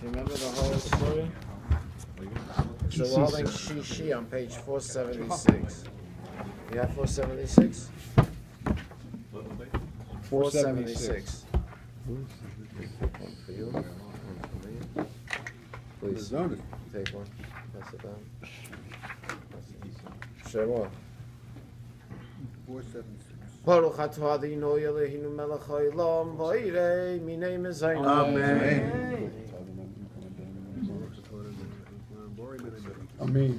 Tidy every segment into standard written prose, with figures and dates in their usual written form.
you remember the whole story? So we're holding she on page 476. You have 476? 476. One for you. One for me. Please take one. Pass it down. Share more. 476. Baruch atah Adonai Eloheinu melech haolam va'irei minei mezayim. Amen. Amen.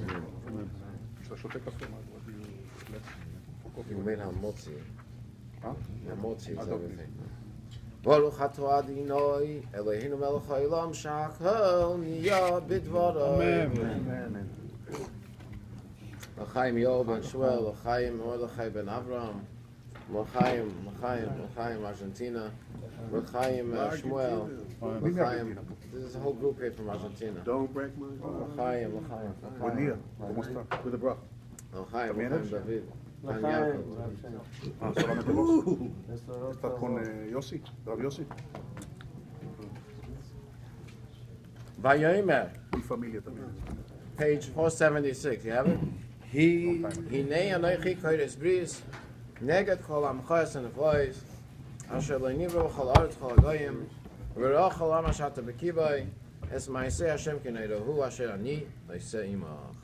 You made hamotzi. Hamotzi is everything. Baruch atah Adonai Eloheinu melech haolam shachal niya bidvarav. Amen. L'chaim Yoel ben Shmuel, L'chaim Mordechai ben Avram, L'chaim Argentina, L'chaim Shmuel, L'chaim. This is a whole group here from Argentina. Don't break my heart. L'chaim. Buen día. ¿Cómo está? With the bro. L'chaim David. Ah, solamente vos. ¿Estás con Yossi? Rav Yossi? Vayomer, Mi familia también. page 476, you have it? Hinei anochi kodesh bris, neged kol amcha es neflois, asher lo nivru b'chol aretz chol hagoyim, v'roch chol am asher ta b'kibay, es ma'aseh Hashem k'neirohu asher ani lo'iseh imach.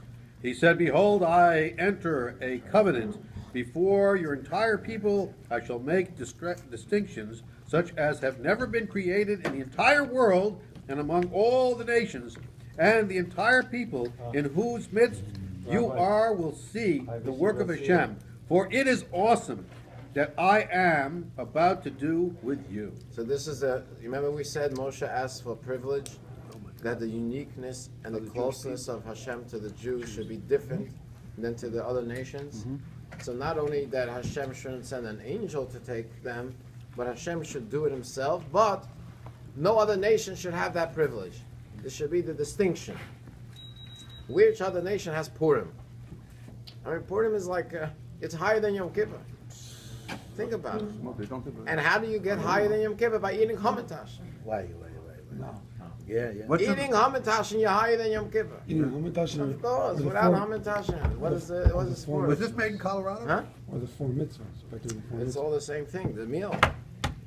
He said, Behold, I enter a covenant before your entire people. I shall make distinctions such as have never been created in the entire world and among all the nations, and the entire people in whose midst you are will see the work of Hashem. For it is awesome that I am about to do with you. So this is you remember we said Moshe asked for privilege, that the uniqueness and the closeness of Hashem to the Jews should be different than to the other nations. So not only that Hashem shouldn't send an angel to take them, but Hashem should do it himself, but no other nation should have that privilege. This should be the distinction. Which other nation has Purim? I mean, Purim is like, it's higher than Yom Kippur. Think about it. No, they don't. And how do you get higher than Yom Kippur? By eating Hamantash. Wait. No. Yeah. Eating Hamantash and you're higher than Yom Kippur. Of course, without Hamantash. What is the sport? Was this made in Colorado? Huh? Or the four mitzvahs. It's all the same thing, the meal.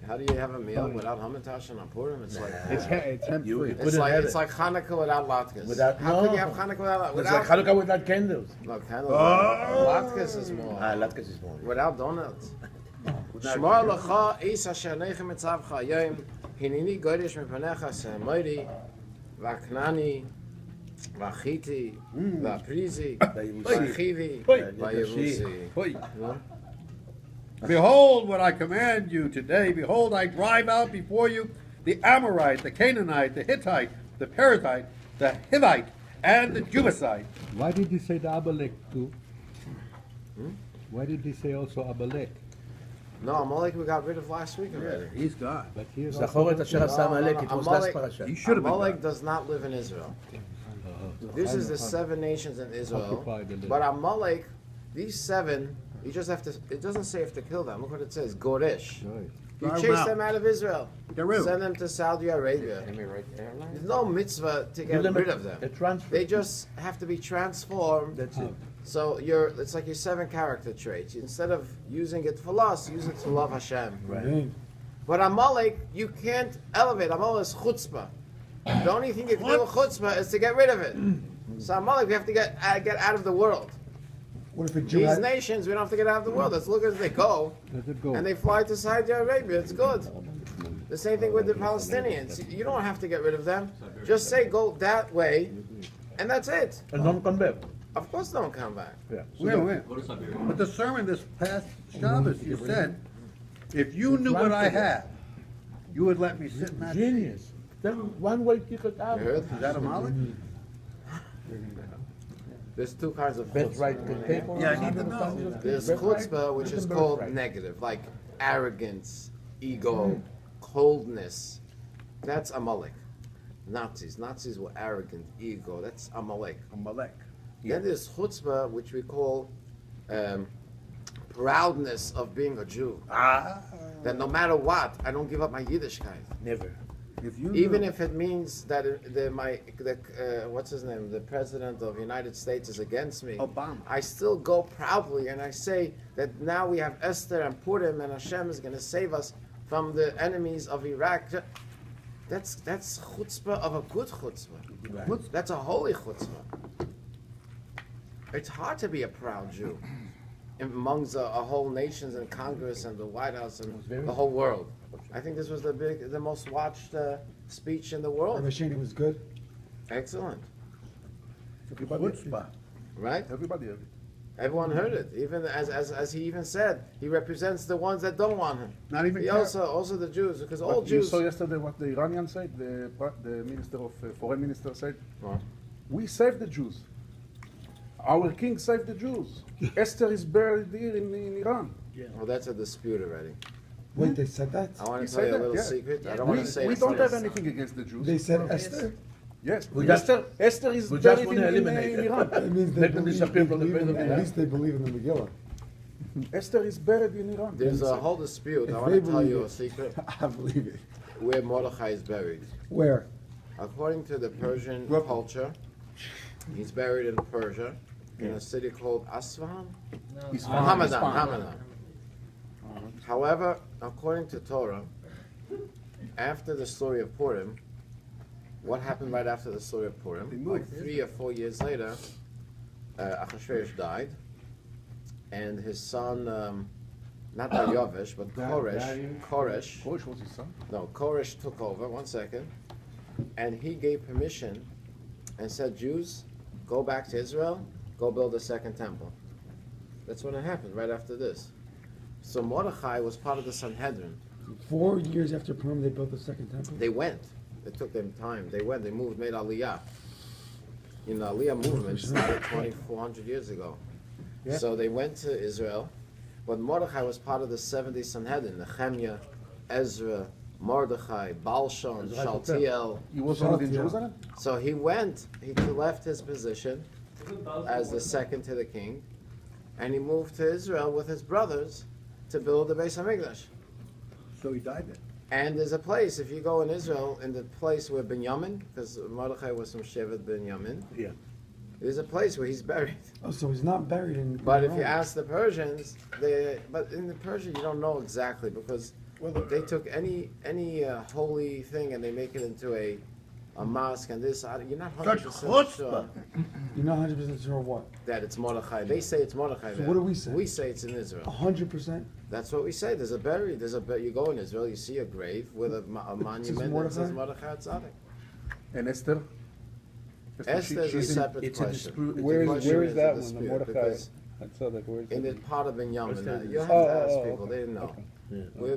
How do you have a meal without Hamantash and Purim? It's like It's hemp-free. it's like Hanukkah without latkes. How could you have Hanukkah without It's like Hanukkah without candles. No, candles. Latkes is more. Latkes is more. Without donuts. Shmar lecha is asher nechem etzavcha hayom hinini godesh mepanecha se'moiri v'aknani v'achiti v'aprizi v'achivi v'yevusi. Behold what I command you today. Behold, I drive out before you the Amorite, the Canaanite, the Hittite, the Perizzite, the Hivite, and the Jebusite. Why did he say the Amalek too? Why did he say also Amalek? No, Amalek we got rid of last week already. He's gone. But here Zachor et asher asa Amalek. It was last parasha. He should have been Amalek gone. does not live in Israel. This is the 7 nations in Israel. Occupied a little. But Amalek, these 7, you just have to, it doesn't say you have to kill them. Look what it says, Goresh. Right. You Drive chase them out. them out of Israel. Get rid of Send them to Saudi Arabia. There's no mitzvah to get rid of them. A transfer. They just have to be transformed. That's it. So it's like your 7 character traits. Instead of using it for lust, use it to love Hashem. Right. But Amalek, you can't elevate. Amalek is chutzpah. The only thing you can do with chutzpah is to get rid of it. So Amalek, we have to get out of the world. What if a Jew These nations, we don't have to get out of the world. As long as they go, Let it go. and they fly to Saudi Arabia, it's good. The same thing with the Palestinians. You don't have to get rid of them. Just say go that way, and that's it. And don't come back. Of course, don't come back. Yeah. Wait. But the sermon this past Shabbos, you said, if you knew what I had, you would let me sit in that seat. Genius. Then one way ticket out. You heard? Is that a Malik? There's 2 kinds of Bet chutzpah. right can pay for it. Yeah, I need to know. There's chutzpah, which is called negative, like arrogance, ego, coldness. That's Amalek. Nazis were arrogant, ego. That's Amalek. Amalek. Then there's chutzpah, which we call proudness of being a Jew. That no matter what, I don't give up my Yiddishkeit. Never. even if it means that what's his name, the president of the United States is against me, Obama. I still go proudly and I say that now we have Esther and Purim and Hashem is going to save us from the enemies of Iraq. That's chutzpah of a good chutzpah. Right. That's a holy chutzpah. It's hard to be a proud Jew amongst a whole nations and Congress and the White House and the whole world. I think this was the most watched speech in the world. It was good. Excellent, Chutzpah. right? Everybody heard it. Everyone heard it. Even as he even said, he represents the ones that don't want him. Not even He care. also the Jews, because all But you Jews. saw yesterday what the Iranian said, the minister of foreign minister said, What? we saved the Jews. Our king saved the Jews. Esther is buried here in Iran. Well, that's a dispute already. Wait, they said that? I want He to tell you said a that, little yeah. secret. I don't We, want to say we it don't have first. anything against the Jews. They said Esther? Yes, We just- Esther is we just buried want to eliminate in it. Iran. That means they Let them believe, disappear they from the believe in, face of the at earth. least they believe in the Megillah. Esther is buried in Iran. There's a whole dispute. If I want they to tell you believe a it. secret. I believe it. Where Mordechai is buried. Where? According to the Persian culture, he's buried in Persia, in a city called Asfahan. Hamadan. Hamadan. However, according to Torah, after the story of Purim, what happened right after the story of Purim? Like 3 or 4 years later, Achashverosh died, and his son, not Daryavish, but Koresh, Koresh was his son. no, Koresh took over, 1 second, and he gave permission and said, Jews, go back to Israel, go build a second temple. That's when it happened, right after this. So Mordechai was part of the Sanhedrin. 4 years after Purim, they built the second temple? They went. It took them time. They went. They moved, made Aliyah. You know, Aliyah movement started 2,400 years ago. Yeah. So they went to Israel. But Mordechai was part of the 70 Sanhedrin. Nehemiah, Ezra, Mordechai, Balshon, Shaltiel. He was already in Yeah. Jerusalem? So he went. He left his position as the second to the king. And he moved to Israel with his brothers to build the Beis HaMikdash. So he died there. And there's a place, if you go in Israel, in the place where Binyamin, because Mordechai was from Shevet Binyamin, Yeah. there's a place where he's buried. Oh, so he's not buried in But if you Rome. ask the Persians, but in the Persian you don't know exactly, because they took any holy thing and they make it into a mosque and this. You're not 100% sure You're not 100% sure what? that it's Mordechai. They say it's Mordechai. So there. what do we say? We say it's in Israel. 100%? That's what we say. There's a buried. You go in Israel, you see a grave with a monument that says Mordechai Tzaddik. And Esther? Esther is a she's in- separate It's a question. dispute. The Where question is that a one, the dispute, Mordechai? because I saw that, where is in the it? part of Binyamin, you have Oh, to ask oh, people. okay. They didn't know.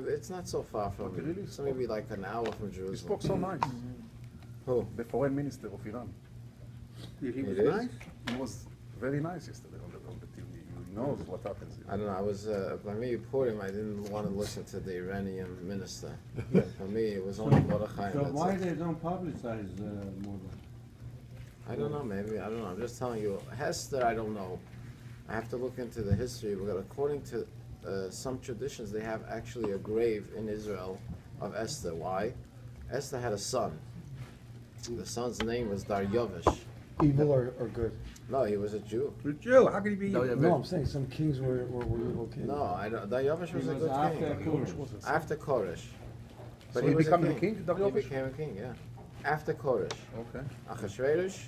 It's not so far from. Okay, really? It's maybe like an hour from He Jerusalem. spoke so nice. Who? The foreign minister of Iran. He It was is? nice. He was very nice yesterday on the TV. He knows what happens. I don't know. I was by me Purim. I didn't want to listen to the Iranian minister. For me, it was only Mordechai. So and that's why it. they don't publicize more? I don't know. Maybe I don't know. I'm just telling you. Hester, I don't know. I have to look into the history. But according to some traditions, they have actually a grave in Israel of Esther. Why? Esther had a son. The son's name was Daryavish. Evil or good? No, he was a Jew. The Jew, how could he be? No, yeah, No, I'm saying some kings were evil kings. No, I don't. Daryavish was a good after king. Koresh. After Koresh. So But he was a became the king, He Daryavish? became a king, yeah. After Koresh. Okay. Achashverosh,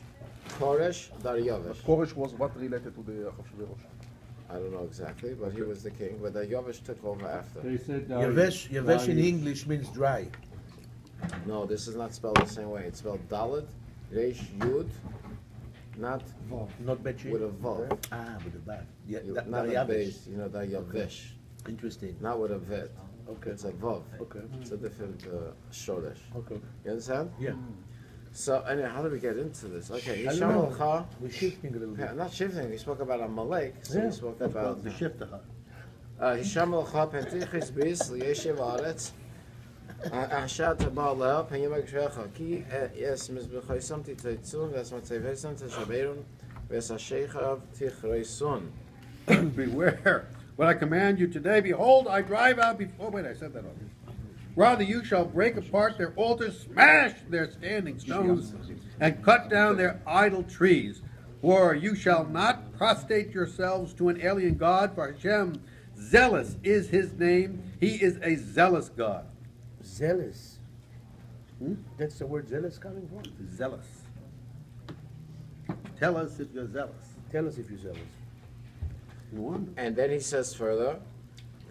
Koresh, Daryavish. Koresh was what related to the Achashverosh? I don't know exactly, but he was the king. But Daryavish took over after. They said Yavesh in English means dry. No, this is not spelled the same way. It's spelled Dalet, Reish, Yud, not Not Bechi. with a Vav. Ah, with a bad. Yeah, Not a Yavesh. base, you know, Daryavish. Interesting. Not with a Vet. Okay. It's a Vav. Okay. It's a different Shoresh. Okay. You understand? Yeah. So, anyway, how do we get into this? Okay, I Hisham don't know. al-Kha. We're shifting a little Yeah, bit. not shifting. We spoke about Amalek. So Yeah. we spoke about The shift. Hisham al-Kha Pentichis Bis Liyeshiv Aretz Ashat Ba'aleh Penyim Agshrecha Ki Yes Mizbechoisam Titaitzun Ves Matzevesan Teshaberun Ves Hashechav Tichreisun. Beware. What I command you today, behold, I drive out before. Wait, I said that already. Rather, you shall break apart their altars, smash their standing stones, and cut down their idol trees. For you shall not prostrate yourselves to an alien God, for Hashem, zealous is his name. He is a zealous God. Zealous. That's the word zealous coming from. Zealous. Tell us if you're zealous. Tell us if you're zealous. No wonder. And then he says further,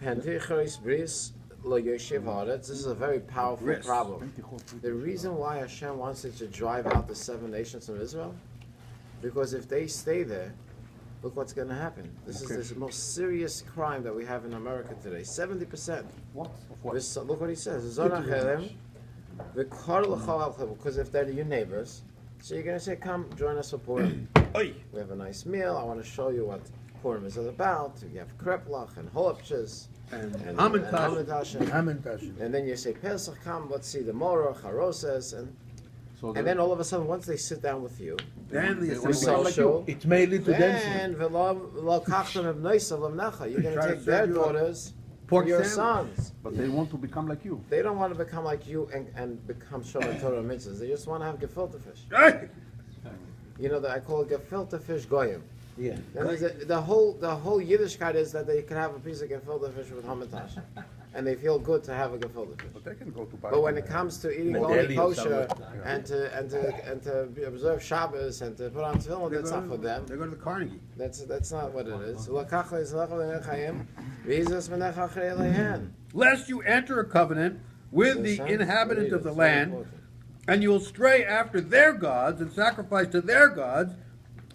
"Pentichos bris lo yoshev haaretz." This is a very powerful Bris. problem. The reason why Hashem wants it to drive out the 7 nations of Israel, because if they stay there, look what's going to happen. This is the most serious crime that we have in America today. 70%. What? Of what? Look what he says. Because if they're your neighbors, so you're going to say, come, join us for Purim. We have a nice meal. I want to show you what Purim is all about. You have kreplach and holopches And hamantash. Hamantash. And then you say, Pesach, come, let's see the Morah, Charoses. And So then all of a sudden, once they sit down with you, Then the we assembly. social, It may lead to dancing. then you're going to Try to take their serve you a daughters pork for your sandwich. sons. But they want to become like you. They don't want to become like you and become Shomer Torah mitzvahs. They just want to have gefilte fish. Hey! You know, that I call it gefilte fish goyim. Yeah. And the whole Yiddishkeit is that they can have a piece of gefilte fish with hamantash, and they feel good to have a gefilte fish. But they can go to buy. But when it comes to eating Medallion only kosher somewhere. and to observe Shabbos and to put on tefillin, that's not for them. They go to the Carnegie. That's not what it is. Lest Lest you enter a covenant with the inhabitants of the land, and you will stray after their gods and sacrifice to their gods,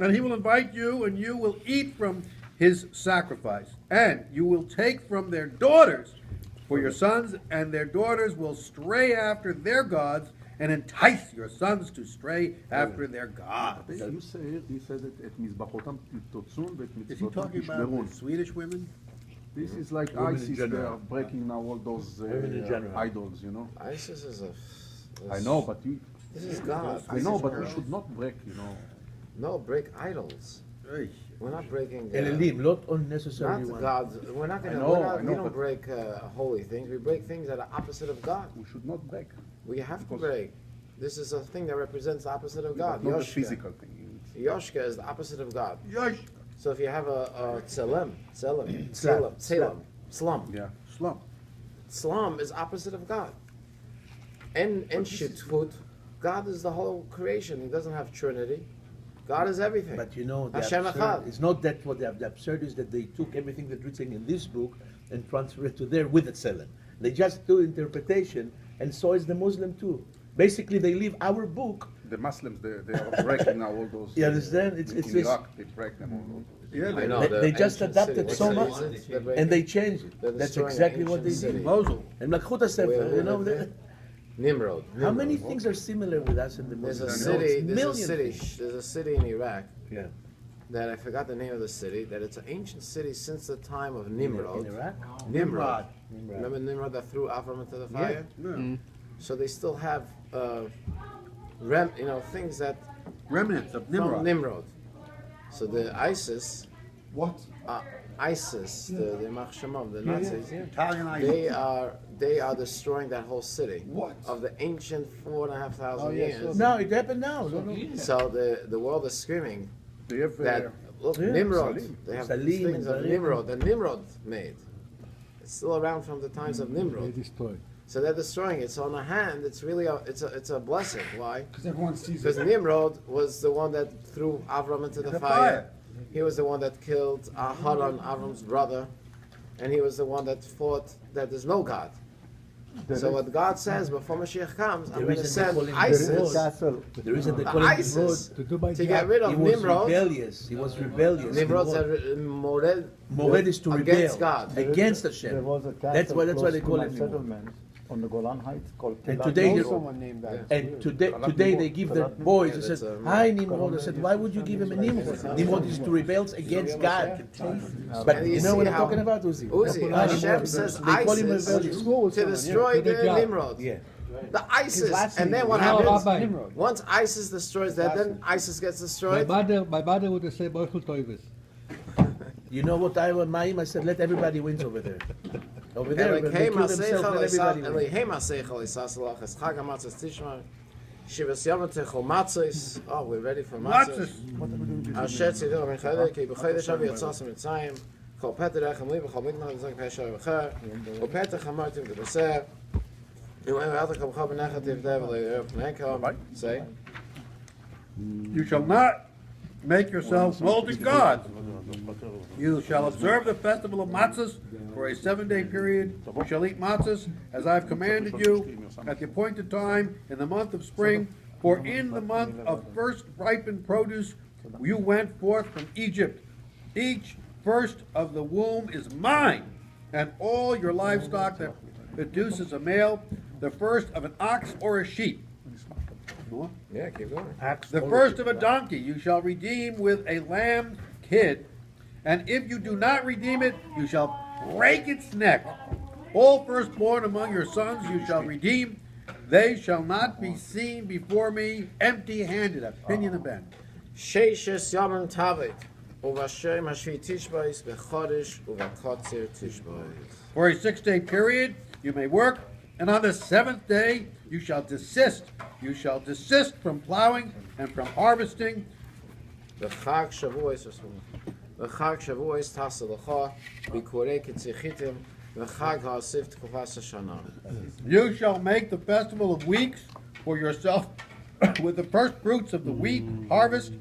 and he will invite you, and you will eat from his sacrifice. And you will take from their daughters for your sons, and their daughters will stray after their gods, and entice your sons to stray after their gods. He said that את מזבחותם תוצון ואת Is he מצוותיהם talking about תשמרון. Swedish women? This is like Women in ISIS, they general. are breaking now all those Women in general. idols, you know. ISIS is I know, but you, This is God. I know, but we should not break, you know. No, break idols. Hey. We're not breaking. Elelim, not unnecessary Not one. God's. We're not going I to. know, We don't but- break holy things. We break things that are opposite of God. We should not break. We have to Because- break. This is a thing that represents the opposite of God. Not the Yoshka. physical thing. Yoshka is the opposite of God. Yosh. So if you have a tzelem, Slum. slum. Slum. Slum is opposite of God. And shitfut, God is the whole creation. He doesn't have Trinity. God is everything. But you know, the Hashem absurd, Echad. it's not that what the absurd is that they took everything that's written in this book and transferred it to there with the Tzelem. They just do interpretation, and so is the Muslim too. Basically, they leave our book. The Muslims, they are breaking now all those. You understand? It's in this, Iraq, they break them all. Yeah, I know, they- the they just ancient adapted city. so What much, city is it? They're and they breaking- changed They're it. That's destroying exactly the what they ancient did. city. Mosul. And Lakhuta Sefer, Where you know, lived Nimrod. how many Nimrod. things are similar with us in the There's a Muslim? city. It's There's a million city. things. There's a city in Iraq Yeah. that I forgot the name of the city. That it's an ancient city since the time of Nimrod. In Iraq? Nimrod. Nimrod. Remember Nimrod that threw Avram into the fire? Yeah. So they still have things that Remnants of from Nimrod. Nimrod. So the ISIS, What? ISIS, the Yamach Shemam, the Nazis, Italian they are destroying that whole city. What? Of the ancient 4,500 yes, years. No, it happened now. No, no. So the world is screaming They have that look, Yeah. Nimrod. Salim. They have Salim things and of Salim. Nimrod that Nimrod made. It's still around from the times of They Nimrod. destroyed. So they're destroying it. So on the hand, it's really it's a blessing. Why? Because everyone sees Because it. Nimrod was the one that threw Avram into the fire. He was the one that killed Haran, Avram's brother, and he was the one that fought that there's no God. So what God says before Mashiach comes, I'm The going to reason they send call him ISIS Castle. The reason they The call him ISIS To do by to get rid Nimrod, of he was Nimrod. rebellious. He was rebellious. Nimrod He was- said Mored Mored is to against rebel God. against There Hashem. was a castle That's why close they to call my it Nimrod. settlement on the Golan Heights called And Telat today I know you- Nimrod. someone named that. And today they give their boys. They that's said, a- "Hi Nimrod." I said, "Why would you give him a Nimrod? Nimrod is to rebel against God." But And you you know see what I'm how- talking about, Uzi? Uzi, Hashem says They call him ISIS rebellious. to destroy To the the job. Nimrod. Yeah. The ISIS. last And then name what is Now, happens? Rabbi, Nimrod. Once ISIS destroys that, then ISIS gets my destroyed. mother would say, Boichel Toivis. You know what I said? Let everybody wins over there. Over there, when they kill themselves, not everybody will. Oh, we're ready for matzahs. Say, You shall not make yourselves molten gods. You shall observe the festival of matzahs for a 7-day period. You shall eat matzahs as I have commanded you at the appointed time in the month of spring. For in the month of first ripened produce you went forth from Egypt. Each first of the womb is mine, and all your livestock that produces a male, the first of an ox or a sheep. More? yeah, keep going. The first of a donkey you shall redeem with a lamb kid, and if you do not redeem it, you shall break its neck. All firstborn among your sons you shall redeem. They shall not be seen before me empty-handed. Opinion of Ben. Sheishes Yamim Tavit, Uvashem Hashvi Tishbais, Bechodesh, Uvakotzer Tishbais. For a 6-day period you may work, and on the 7th day you shall desist. You shall desist from plowing and from harvesting. The Chag Shavuos, the Chag Shavuos Tasalacha, Bikurei Kitzichitim, the Chag HaSif Tkufas Shana. You shall make the festival of weeks for yourself with the first fruits of the wheat harvest,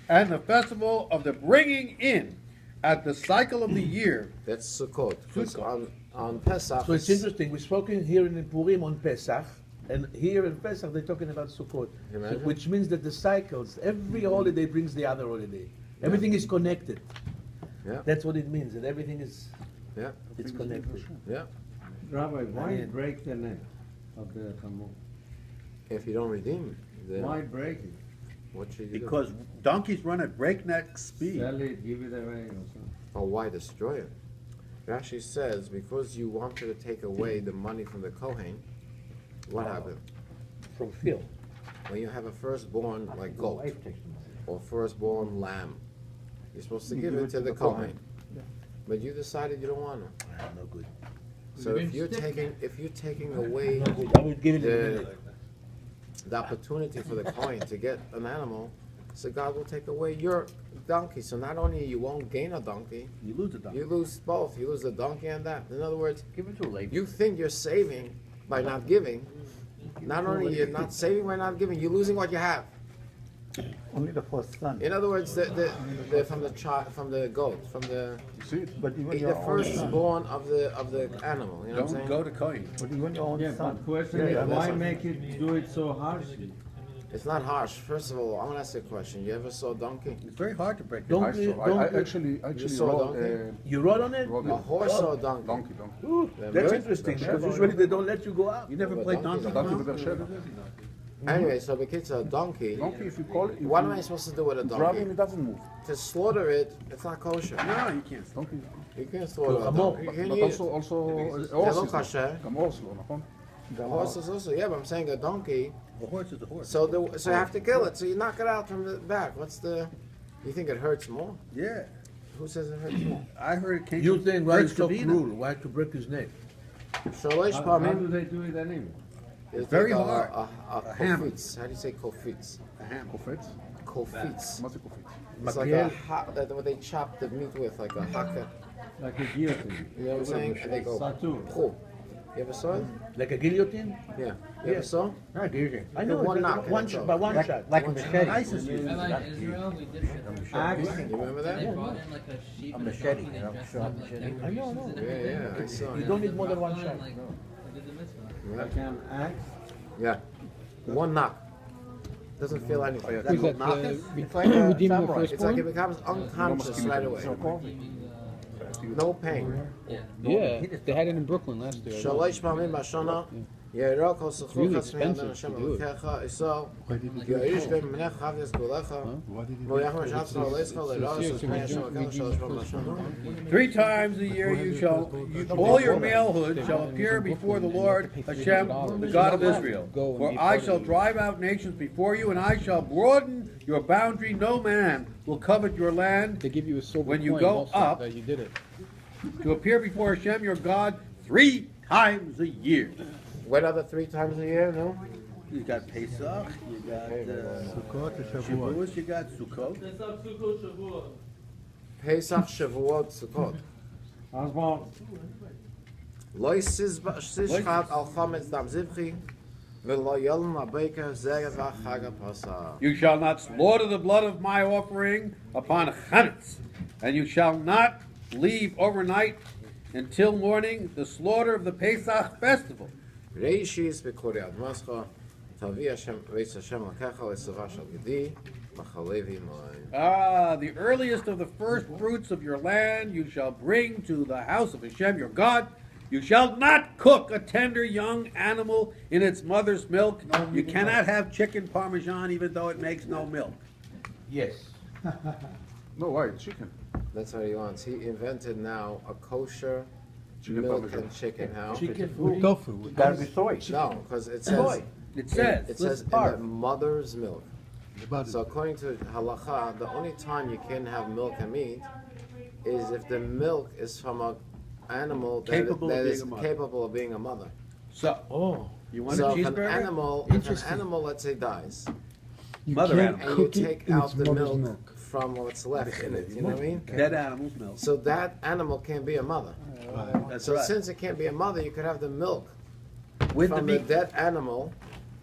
and the festival of the bringing in at the cycle of the year. That's Sukkot. Because on Pesach. So it's interesting. We're speaking here in Purim on Pesach, and here in Pesach they're talking about Sukkot, Imagine. which means that the cycles, every holiday brings the other holiday. Everything is connected. Yeah. That's what it means, that everything is Yeah, it's connected. yeah. Rabbi, why break the neck of the Tamur? If you don't redeem, then Why break it? what should you do? Because donkeys run at breakneck speed. Sell it, give it away or something? Or why destroy it? It actually says, because you wanted to take away the money from the Kohen, what happened? Fulfill. When you have a firstborn like goat or firstborn lamb, you're supposed to give it to the Kohen. But you decided you don't want it. No good. So if you're taking away I would give it in a minute. the opportunity for the Kohen to get an animal, so God will take away your donkey. So not only you won't gain a donkey, You lose the donkey. you lose both. You lose the donkey and that. In other words, Give it to a lady. you think you're saving by not giving. Not only you're not saving by not giving, you're losing what you have. Only the first son. In other words, from the child, from the goat, from the But even the your own son. firstborn of the animal. You know what I'm Don't saying? go to Cohen. But even your own Yeah, son. but question Yeah, is, yeah, why that's- make it, do it so harshly? It's not harsh. First of all, I want to ask you a question. You ever saw a donkey? It's very hard to break Don't I you- saw, don't I you- actually saw a rode donkey? You rode on it? rode A horse or a donkey? donkey. Ooh, Yeah, that's really? interesting, Yeah. because usually they don't let you go out. You never But played donkeys donkey? are Donkey with a shed. Anyway, so the kid's a donkey. Donkey, if you call it, if What you am I supposed to do with a drive donkey? him, it doesn't move. To slaughter it, it's not kosher. No, you can't. Donkey. You can't slaughter a Come donkey. on. You can't But eat it. also זה horse לא is כשר. גם horse לא, נכון? The horse is also, yeah, but I'm saying a donkey. A horse is a horse. So you have to kill it. So you knock it out from the back. You think it hurts more? Yeah. Who says it hurts more? I heard it came You from think why it's Brit so Davina. cruel? Why to break his neck? Shalosh How do pamim. they do it anyway? It's very like hard. A hammer. kofitz. How do you say kofitz? A hammer. קופץ? Kofitz. מה זה קופץ? It's like a what they chop the meat with, like a haka. Like a guillotine? You know what I'm saying? And they go. Satur. Pull. You ever saw it? Like a guillotine? Yeah. You Yeah. ever saw? I know. one it's knock, one that's shot, all. by one shot. Like a machete. ISIS uses I it. like Israel, we did it. Axe? You remember They that? brought in like a sheep and a machete, donkey, you know, they dressed sure, up like machete. I know, decorations and Yeah, everything. yeah, I saw You it. don't need more than one Rock shot. on, like, they did the mitzvah. Like an axe? Yeah. One knock. Doesn't feel anything. That will knock it. It's like a It's like it becomes unconscious right away. No pain. Yeah, they had it in Brooklyn last year. Shalosh pamim b'shana. Yerok hosachol really chatzmi yadam expensive Hashem to do it. Elokecha Esau. Ya'ish v'em menech chavdes kulecha. V'yachim hashatzma oleischa le'ros v'pnei Hashem Elokecha shalosh pamim b'shana. 3 times a year all your malehood shall appear before the Lord Hashem, the God of Israel. For I shall drive out nations before you, and I shall broaden your boundary. No man will covet your land They give you a silver When you coin go also up- that you did it. to appear before Hashem your God 3 times a year. What other 3 times a year? No. You got Pesach, you got Sukkot or Shavuot? Shavuos, you got Sukkot. Pesach, Shavuot, Sukkot. אז בואו, לא ישחט על חומץ דם זבחי, ולא ילם הבקר זרע וחג הפסח. You shall not slaughter the blood of my offering upon chametz, and you shall not leave overnight until morning the slaughter of the Pesach festival. ראשיס בקורי אדמסך, תביא השם ויץ השם לקחה לסובה של גדי, מחלבי מים. The earliest of the first fruits of your land you shall bring to the house of Hashem your God. You shall not cook a tender young animal in its mother's milk. You cannot have chicken parmesan even though it makes no milk. Yes. no, why, chicken. That's what he wants. He invented now a kosher Chicken milk parmesan. and chicken. How? Chicken With tofu. with Gotta be soy. No, because it says It says, it says in the mother's milk. About So according to halacha, the only time you can have milk and meat is if the milk is from a animal that Capable of being is a mother. capable of being a mother. so, Oh. you want So a if an cheeseburger? animal, let's say, dies, You Mother can't and you cook it take in out its the mother's milk from what's left in it, you know what I mean? Dead animal's milk. So that animal can't be a mother. That's So right. since it can't be a mother, you could have the milk With the from the meat. dead animal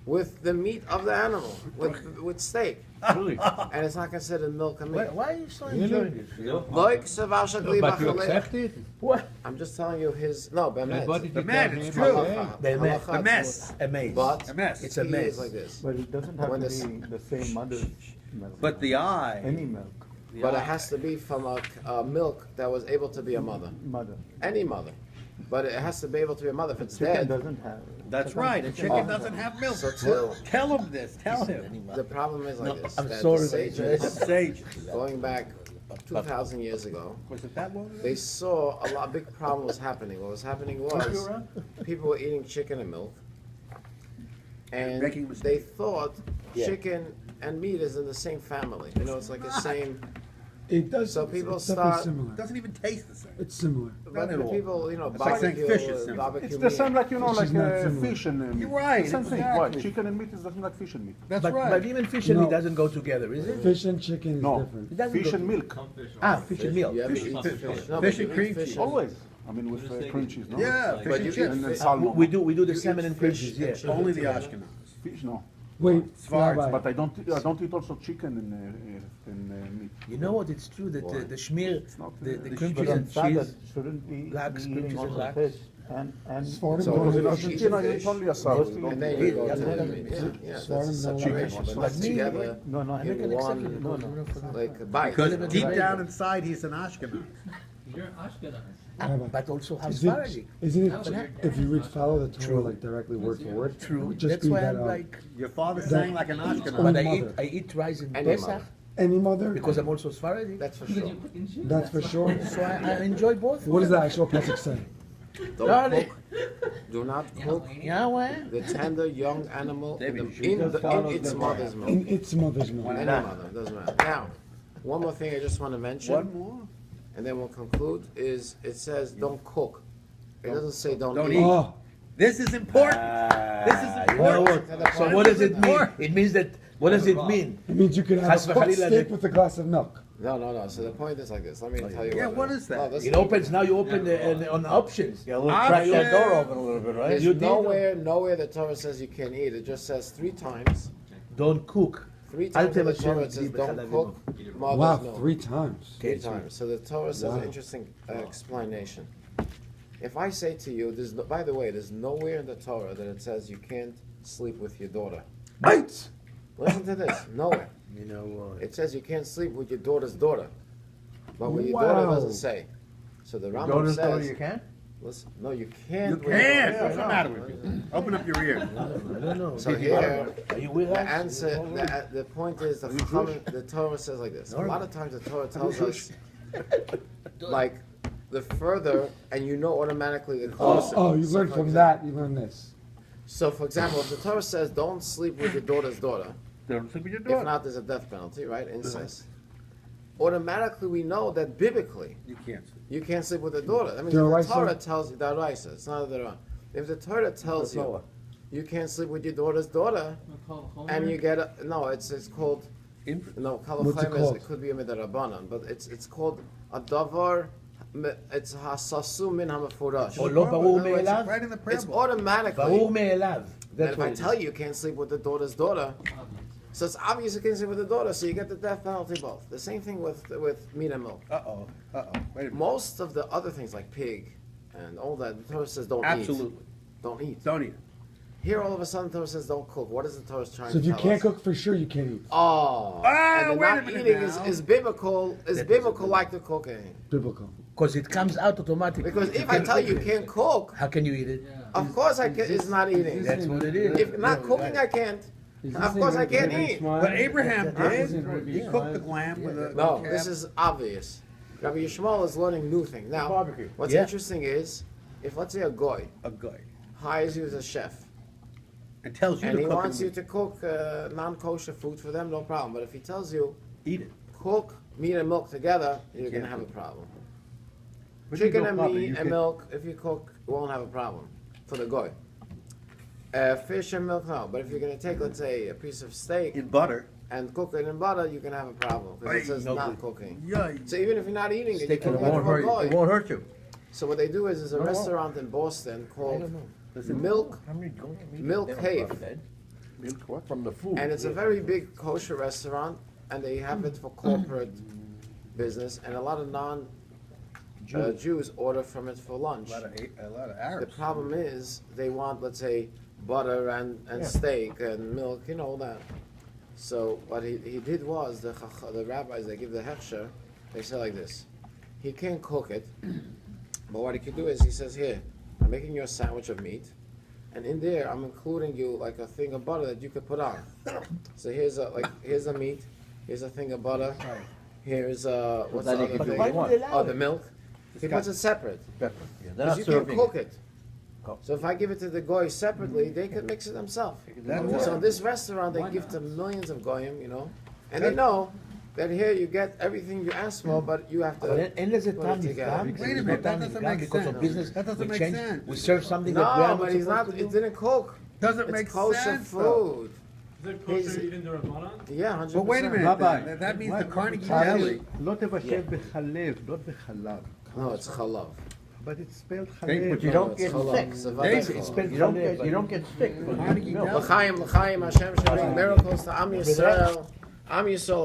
with the meat of the animal, with steak. Really? And it's not considered milk and meat. Why are you so enjoying this? Like Savash Agli But you Bachalei. accept it? What? I'm just telling you his, no, And what Bemet. did The you man, tell it's him? true. Halacha. The mess. Halacha, The mess. A maze. But A mess. It's a he mess. is like this. But it doesn't have When to it's- be the same mother's milk. But the eye. Any milk. the But it eye. has to be from a milk that was able to be a mother. Mother. Any mother. But it has to be able to be a mother. If it's Chicken dead, doesn't have. That's right. A chicken doesn't have milk. So till- Tell him this. Tell him. the problem is like this. I'm that sorry, the sages, Sage. going back 2,000 years ago, Was it that long ago? they saw a lot big problem was happening. What was happening was people were eating chicken and milk, and Making a mistake. they thought Yeah. chicken and meat is in the same family. You know, it's like the same. It does. So people it's definitely start- similar. It doesn't even taste the same. It's similar. But at the all. people, you know, It's like saying barbecue, fish is similar. barbecue It's the same meat. like, you know, Which like is not similar. fish and meat. You're right, Same thing. exactly. Why? Chicken and meat is nothing like fish and meat. That's But, right. but even fish and meat No. doesn't go together, is it? Fish and chicken is No, different. It doesn't fish go and milk. Ah, fish and milk. You ever Fish- eat fish? No, Fish but and you eat cream fish cheese. and- Always. I mean, with cream cheese, no? Yeah, But fish you and eat chips. And then fish- salmon. We do the You salmon eat and cream fish cheese, and yeah. chicken. Only the Ashkenaz. Fish, no. Wait, Svarts, Rabbi, But I don't eat also chicken and meat. You know what? It's true that Why? the schmear, not, the the cream But cheese on and Sabbath, cheese. shouldn't be Lacks, cream eating cheese and also lacks. fish. And Svartim So don't in eat Argentina, you eat only a salad. You And don't then eat- you go Yeah, to yeah, the yeah. meat. Yeah, that's a Svartim don't situation. like But But not me, together no, no, I I make an in exception. one, because, you know, for the- like a bite. Because Live in deep Dubai. down inside, he's an Ashkenaz. You're Ashkenaz. Rabbi, But also have Is it, Sephardi. isn't But it, if you read follow the Torah True. like directly word for word, it True. would just That's be why that I'm like, Your father That- sang like an Ashkenaz. but mother. I eat rice in Any Pesach mother. any mother, because I'm also Sephardi. That's for Because sure. you put in shit. that's for sure. So I enjoy both. What does the actual passage say? Don't Darling. cook. Do not cook Yahweh. the tender young animal in just follows its the mother's milk. In its mother's milk. Any mother, doesn't matter. Now, one more thing I just want to mention, One more? and then we'll conclude, is it says don't cook. It doesn't say don't Don't eat. eat. Oh, This is important. This is You know important. what? So what does it mean? It means that, what does it mean? it means you could have Chas a cooked v'chalila, steak the- with a glass of milk. No. So the point is like this. Let me tell you. Yeah, what is that? No, this- It opens, now you open on the options. Yeah, we'll crack that door open a little bit, right? There's You did. nowhere the Torah says you can't eat. It just says 3 times. Don't cook. Three times in the Torah it says Ultimate don't cook mother's Wow, milk. 3 times. 3 times. So the Torah says Wow. an interesting explanation. If I say to you, by the way, there's nowhere in the Torah that it says you can't sleep with your daughter. Right. Listen to this. Nowhere. You know, It says you can't sleep with your daughter's daughter. But with your daughter it Wow. doesn't say. So the Rambam daughter's daughter says, you can? listen, no, you can't. You with your can't. daughter. What's the matter with you? Open up your ear. I don't know. So here, Are you with the us? answer, the point is, the Torah says like this. A lot of times the Torah tells us, like, the further, and you know automatically the closer. Oh, you So, learned for from example- that. You learned this. So, for example, if the Torah says don't sleep with your daughter's daughter, Don't sleep with your if daughter. not, there's a death penalty, right? Incest. automatically we know that biblically You can't sleep. you can't sleep with a daughter. I mean, D'oraisa? the Torah tells you D'oraisa. It's not a D'oraisa. If the Torah tells you you can't sleep with your daughter's daughter, and you get it's called no What's it Kalachayim called? it could be a midrabanan, but it's called a davar. It's hasasu min hamafurash. Or lo barur It's me'elav? right in the It's parable. automatically. Barur me'elav. And That's if what I it tell is. you you can't sleep with the daughter's daughter, so it's obvious you can't sleep with the daughter, so you get the death penalty both. The same thing with meat and milk. Uh-oh. Wait a minute. Most of the other things like pig and all that, the Torah says don't eat. Absolutely. Don't eat. Don't eat it. Here all of a sudden the Torah says don't cook. What is the Torah trying So to if you tell can't us? cook for sure, you can't eat. Oh, and the wait a not minute eating now. is biblical. Is biblical like the cooking? Biblical. Because it comes out automatically. Because if I tell you you can't cook, How can you eat it? of course I can. It's not eating. That's what it is. If not cooking, I can't. Of course I can't eat. But Abraham This did. is Rabbi He cooked the Yishmael. lamb with a No, calf. this is obvious. Rabbi Yishmael is learning new things. Now, Barbecue. what's Yeah. interesting is, if let's say a goy a guy. hires you as a chef, And tells you and to he cook wants and you to cook non-kosher food for them, no problem. But if he tells you eat it. cook meat and milk together, you're can't gonna have a cook. problem. But Chicken no and problem, meat you and can- milk, if you cook, you won't have a problem for the goy. Fish and milk, no. But if you're gonna take, let's say, a piece of steak In butter. and cook it in butter, you can have a problem because it Aye. says No not good. cooking. Yeah. So even if you're not eating it, you Steak can and get it for a goy. It won't hurt you. So what they do is, there's a restaurant in Boston called Milk Cave, From the food. and it's a very big kosher restaurant, and they have it for corporate business, and a lot of non-Jews order from it for lunch. A lot of The Arabs. problem is, they want, let's say, butter and steak and milk, you know that. So what he did was, the rabbis, they give the hechsher, they say like this, he can't cook it, but what he can do is, he says, here, I'm making you a sandwich of meat, and in there, I'm including you like a thing of butter that you could put on. So here's a meat, here's a thing of butter, here's what's the Then he other can do thing? what he wants. Oh, the milk. He puts it separate. They're Because not you can serving cook it. it. So if I give it to the goy separately, they could mix it themselves. So in this restaurant, they give to millions of goyim, you know, and they know that here you get everything you ask for, but you have But to. אין לזה put טעם it together. לפגם. Wait a minute, that doesn't make because sense. of business. That doesn't we make change- sense. We serve something that we No, are but he's not. supposed It to do. didn't cook. Doesn't It's make kosher sense. though. food. Is it He's- kosher even the Rabbanan? Yeah, 100%. But wait a minute. Rabbi, That means the Carnegie Chaim, Deli. לא תבשל בחלב, not בחלב. No, it's chalav. But it's spelled But חלב. you No, don't it's get chalav. sick. It's It's avadachol. spelled You don't Khaleb, get, you don't get sick from Carnegie milk. Deli. L'chaim, L'chaim, Hashem should bring miracles to Am Yisrael. Am Yisrael